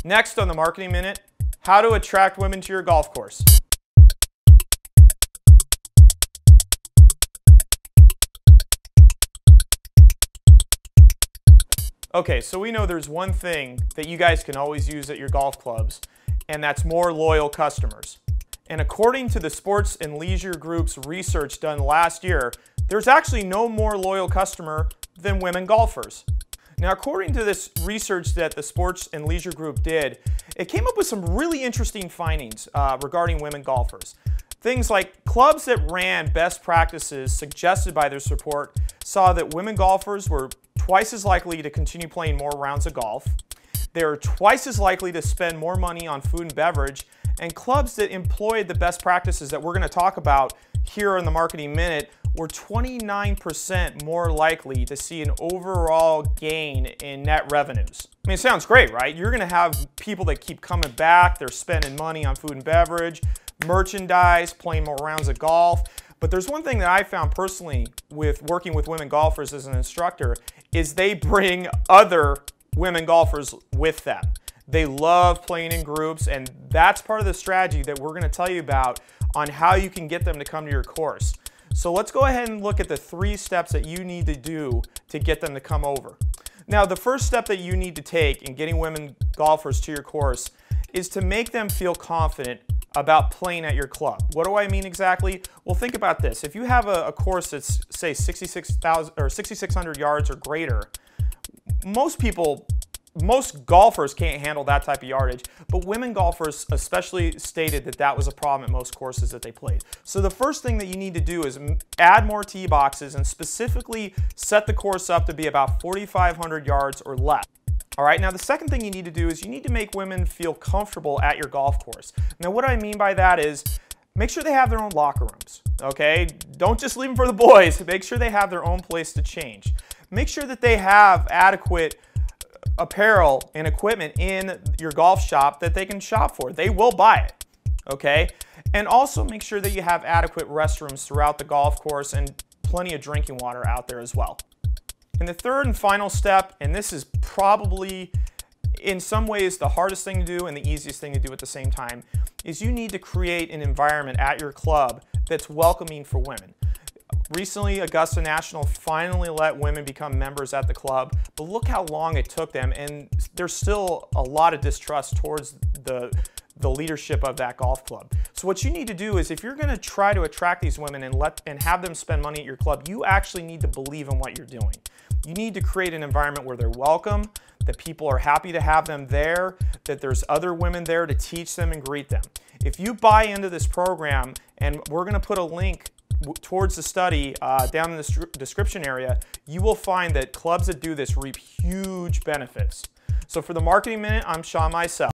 Next on the Marketing Minute, how to attract women to your golf course. Okay, so we know there's one thing that you guys can always use at your golf clubs, and that's more loyal customers. And according to the Sports and Leisure Group's research done last year, there's actually no more loyal customer than women golfers. Now, according to this research that the Sports and Leisure Group did, it came up with some really interesting findings regarding women golfers. Things like clubs that ran best practices suggested by their report saw that women golfers were twice as likely to continue playing more rounds of golf. They were twice as likely to spend more money on food and beverage, and clubs that employed the best practices that we're going to talk about here in the Marketing Minute were 29% more likely to see an overall gain in net revenues. I mean, it sounds great, right? You're going to have people that keep coming back, they're spending money on food and beverage, merchandise, playing more rounds of golf. But there's one thing that I found personally with working with women golfers as an instructor is they bring other women golfers with them. They love playing in groups, and that's part of the strategy that we're going to tell you about on how you can get them to come to your course. So let's go ahead and look at the 3 steps that you need to do to get them to come over. Now, the first step that you need to take in getting women golfers to your course is to make them feel confident about playing at your club. What do I mean exactly? Well, think about this. If you have a course that's, say, 6,600 yards or greater, most golfers can't handle that type of yardage, but women golfers especially stated that that was a problem at most courses that they played. So the first thing that you need to do is add more tee boxes and specifically set the course up to be about 4,500 yards or less. All right, now the second thing you need to do is you need to make women feel comfortable at your golf course. Now what I mean by that is make sure they have their own locker rooms, okay? Don't just leave them for the boys. Make sure they have their own place to change. Make sure that they have adequate apparel and equipment in your golf shop that they can shop for. They will buy it, okay? And also make sure that you have adequate restrooms throughout the golf course and plenty of drinking water out there as well. And the third and final step, and this is probably in some ways the hardest thing to do and the easiest thing to do at the same time, is you need to create an environment at your club that's welcoming for women. Recently, Augusta National finally let women become members at the club, but look how long it took them, and there's still a lot of distrust towards the leadership of that golf club. So what you need to do is, if you're going to try to attract these women and have them spend money at your club, you actually need to believe in what you're doing. You need to create an environment where they're welcome, that people are happy to have them there, that there's other women there to teach them and greet them. If you buy into this program, and we're going to put a link towards the study down in the description area, you will find that clubs that do this reap huge benefits. So for the Marketing Minute, I'm Sean myself.